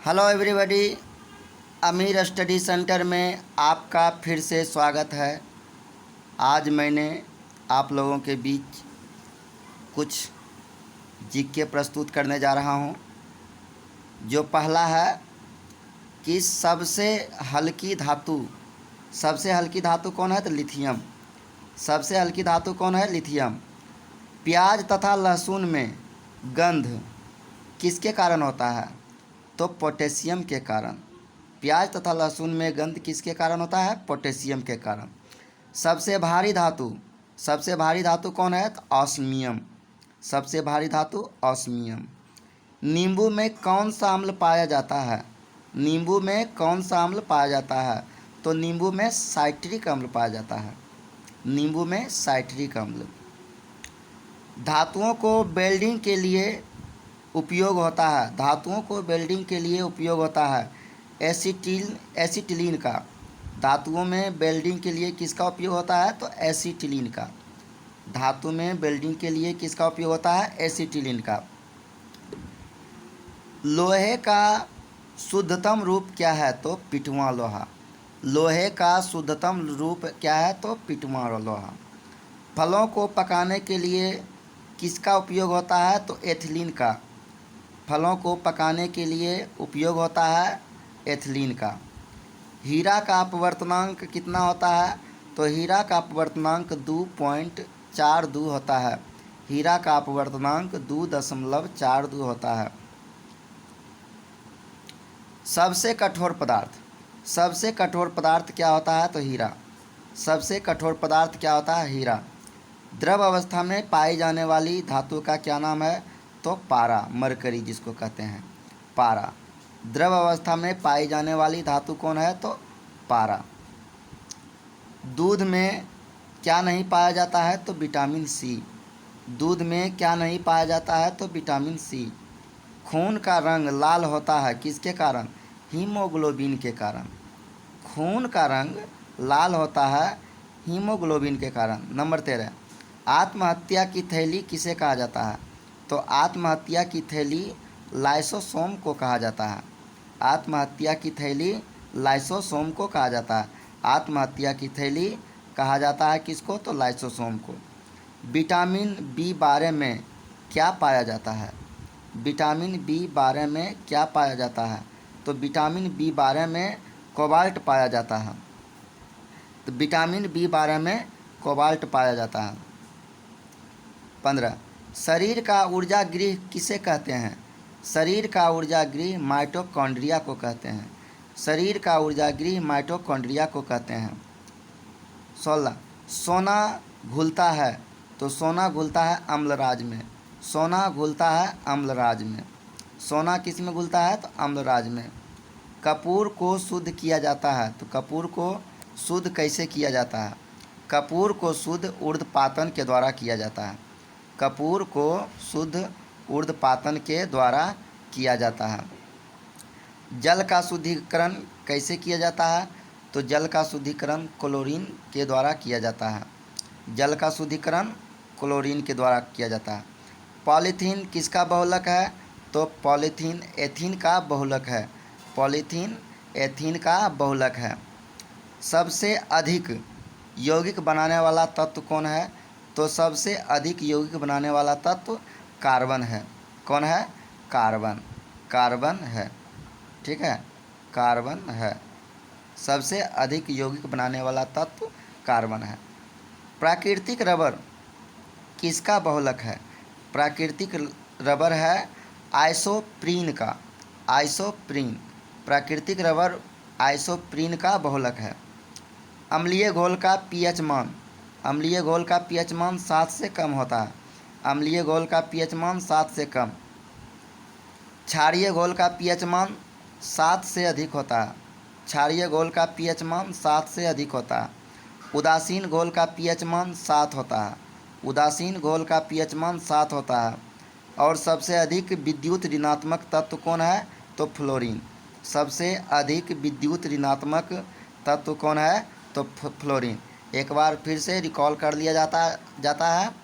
Hello everybody, अमीर study centre में आपका फिर से स्वागत है। आज मैंने आप लोगों के बीच कुछ जीके प्रस्तुत करने जा रहा हूं। जो पहला है कि सबसे हल्की धातु कौन है? तो लिथियम। सबसे हल्की धातु कौन है? लिथियम। प्याज तथा लहसुन में गंध किसके कारण होता है? तो पोटेशियम के कारण। प्याज तथा लहसुन में गंध किसके कारण होता है? पोटेशियम के कारण। सबसे भारी धातु कौन है? तो ऑस्मियम। सबसे भारी धातु ऑस्मियम। नींबू में कौन सा अम्ल पाया जाता है? नींबू में कौन सा अम्ल पाया जाता है? तो नींबू में साइट्रिक अम्ल पाया जाता है। नींबू में साइट्रिक अम्ल। धातुओं को वेल्डिंग के लिए उपयोग होता है। धातुओं को वेल्डिंग के लिए उपयोग होता है एसिटिलीन का। धातुओं में वेल्डिंग के लिए किसका उपयोग होता है? तो एसिटिलीन का। धातु में वेल्डिंग के लिए किसका उपयोग होता है? एसिटिलीन का। लोहे का शुद्धतम रूप क्या है? तो पिटवा लोहा। लोहे का शुद्धतम रूप क्या है? तो पिटवा लोहा। फलों को पकाने के लिए किसका उपयोग होता है? तो एथिलीन का। फलों को पकाने के लिए उपयोग होता है एथिलीन का। हीरा का अपवर्तनांक कितना होता है? तो हीरा का अपवर्तनांक 2.42 होता है। हीरा का अपवर्तनांक 2.42 होता है। सबसे कठोर पदार्थ क्या होता है? तो हीरा। सबसे कठोर पदार्थ क्या होता है? हीरा। द्रव अवस्था में पाई जाने वाली धातु का क्या नाम है? तो पारा, मरकरी जिसको कहते हैं, पारा। द्रव अवस्था में पाई जाने वाली धातु कौन है? तो पारा। दूध में क्या नहीं पाया जाता है? तो विटामिन सी। दूध में क्या नहीं पाया जाता है? तो विटामिन सी। खून का रंग लाल होता है किसके कारण? हीमोग्लोबिन के कारण। खून का रंग लाल होता है हीमोग्लोबिन के कारण। नंबर 13, आत्महत्या की थैली किसे कहा जाता है? तो आत्महत्या की थैली लाइसोसोम को कहा जाता है। आत्महत्या की थैली लाइसोसोम को कहा जाता है। आत्महत्या की थैली कहा जाता है किसको? तो लाइसोसोम को। विटामिन बी12 में क्या पाया जाता है? विटामिन बी12 में क्या पाया जाता है? तो विटामिन बी12 में कोबाल्ट पाया जाता है। तो विटामिन बी12 में कोबाल्ट पाया जाता है। 15, शरीर का ऊर्जा गृह किसे कहते हैं? शरीर का ऊर्जा गृह माइटोकॉन्ड्रिया को कहते हैं। शरीर का ऊर्जा गृह माइटोकॉन्ड्रिया को कहते हैं। 16, सोना घुलता है। तो सोना घुलता है अम्लराज में। सोना घुलता है अम्लराज में। सोना किस में घुलता है? तो अम्लराज में। कपूर को शुद्ध किया जाता है। तो कपूर को शुद्ध कैसे किया जाता है? कपूर को शुद्ध ऊर्ध्वपातन के द्वारा किया जाता है। कपूर को शुद्ध ऊर्ध्वपातन के द्वारा किया जाता है। जल का शुद्धिकरण कैसे किया जाता है? तो जल का शुद्धिकरण क्लोरीन के द्वारा किया जाता है। जल का शुद्धिकरण क्लोरीन के द्वारा किया जाता है। पॉलीथीन किसका बहुलक है? तो पॉलीथीन एथीन का बहुलक है। पॉलीथीन एथीन का बहुलक है। सबसे अधिक यौगिक बनाने वाला तत्व कौन है? तो सबसे अधिक यौगिक बनाने वाला तत्व कार्बन है। कौन है? कार्बन। कार्बन है, ठीक है, कार्बन है। सबसे अधिक यौगिक बनाने वाला तत्व कार्बन है। प्राकृतिक रबर किसका बहुलक है? प्राकृतिक रबर है आइसोप्रीन का। आइसोप्रीन। प्राकृतिक रबर आइसोप्रीन का बहुलक है। अम्लीय घोल का पीएच मान। अम्लीय घोल का पीएच मान 7 से कम होता है। अम्लीय घोल का पीएच मान 7 से कम। क्षारीय घोल का पीएच मान 7 से अधिक होता है। क्षारीय घोल का पीएच मान 7 से अधिक होता है। उदासीन घोल का पीएच मान 7 होता है। उदासीन घोल का पीएच मान 7 होता है। और सबसे अधिक विद्युत ऋणात्मक तत्व कौन है? तो फ्लोरीन। सबसे अधिक विद्युत ऋणात्मक तत्व कौन है? तो फ्लोरीन। एक बार फिर से रिकॉल कर लिया जाता है।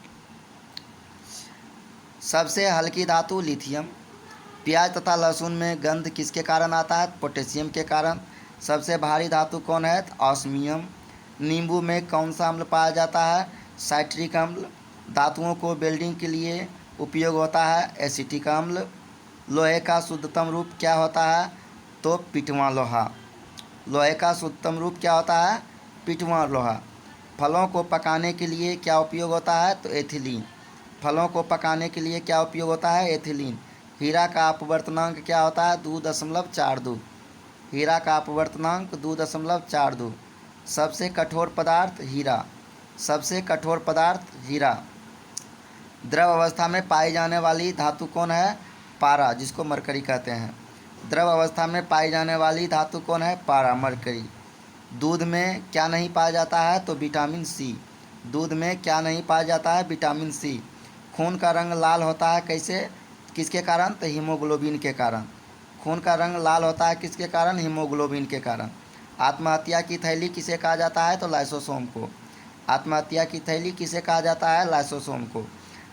सबसे हल्की धातु लिथियम। प्याज तथा लहसुन में गंध किसके कारण आता है? पोटेशियम के कारण। सबसे भारी धातु कौन है? ऑस्मियम। नींबू में कौन सा अम्ल पाया जाता है? साइट्रिक अम्ल। धातुओं को वेल्डिंग के लिए उपयोग होता है? एसिटिक अम्ल। लोहे का शुद्धतम रूप क्या होता है? तो पिटवा लोहा। लोहे का शुद्धतम रूप क्या होता है? पिटवा लोहा। फलों को पकाने के लिए क्या उपयोग होता है? तो एथिलीन। फलों को पकाने के लिए क्या उपयोग होता है? एथिलीन। हीरा का अपवर्तनांक क्या होता है? 2.42। हीरा का अपवर्तनांक 2.42। सबसे कठोर पदार्थ हीरा। सबसे कठोर पदार्थ हीरा। द्रव अवस्था में पाई जाने वाली धातु कौन है? पारा, जिसको मरकरी कहते हैं। द्रव अवस्था में पाई जाने वाली धातु कौन है? पारा, मरकरी। दूध में क्या नहीं पाया जाता है? तो विटामिन सी। दूध में क्या नहीं पाया जाता है? Vitamin C. खून का रंग लाल होता है कैसे? किसके कारण? तो हीमोग्लोबिन के कारण। खून का रंग लाल होता है किसके कारण? हीमोग्लोबिन के कारण। आत्महत्या की थैली किसे कहा जाता है? तो लाइसोसोम को। आत्महत्या की थैली किसे कहा जाता है? लाइसोसोम को।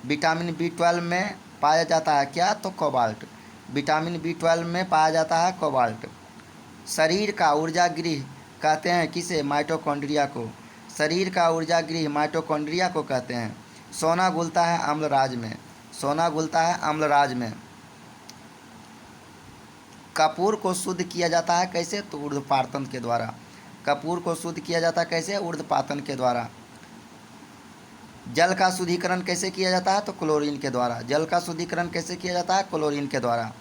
विटामिन B12 में पाया जाता है क्या? तो कोबाल्ट। विटामिन B12 में पाया जाता है कोबाल्ट। शरीर का ऊर्जा गृह कहते हैं किसे? माइटोकॉन्ड्रिया को। शरीर का ऊर्जा गृह माइटोकॉन्ड्रिया को कहते हैं। सोना घुलता है अम्लराज में। सोना घुलता है अम्लराज में। कपूर को शुद्ध किया जाता है कैसे? तो ऊर्ध्वपातन के द्वारा। कपूर को शुद्ध किया जाता है कैसे? ऊर्ध्वपातन के द्वारा। जल का शुद्धिकरण कैसे किया जाता है? तो क्लोरीन के द्वारा। जल का शुद्धिकरण कैसे किया जाता है? क्लोरीन के द्वारा।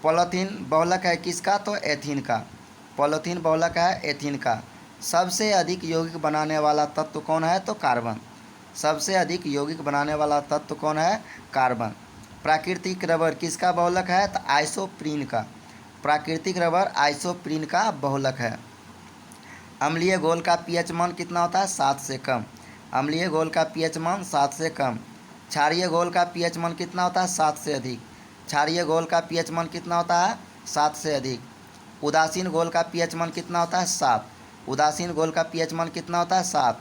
पॉलीथीन बहुलक है किसका? तो एथीन का। पॉलीथीन बहुलक है एथीन का। सबसे अधिक यौगिक बनाने वाला तत्व कौन है? तो कार्बन। सबसे अधिक यौगिक बनाने वाला तत्व कौन है? कार्बन। प्राकृतिक रबर किसका बहुलक है? तो आइसोप्रीन का। प्राकृतिक रबर आइसोप्रीन का बहुलक है। अम्लीय घोल का पीएच मान कितना होता है? 7 से कम। अम्लीय घोल का पीएच मान 7 से कम। क्षारीय घोल का पीएच मान कितना होता है? 7 से अधिक। क्षारीय घोल का पीएच मान कितना होता है? 7 से अधिक। उदासीन घोल का पीएच मान कितना होता है? 7। उदासीन घोल का पीएच मान कितना होता है? 7।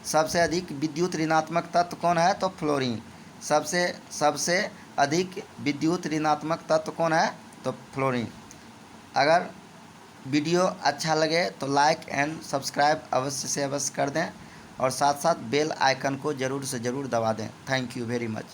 सबसे अधिक विद्युत ऋणात्मक तत्व कौन है? तो फ्लोरीन। सबसे अधिक विद्युत ऋणात्मक तत्व कौन है? तो फ्लोरीन। अगर वीडियो अच्छा लगे तो लाइक एंड सब्सक्राइब अवश्य से अवश्य कर दें और साथ साथ बेल आइकन को ज़रूर से ज़रूर दबा दें। Thank you very much.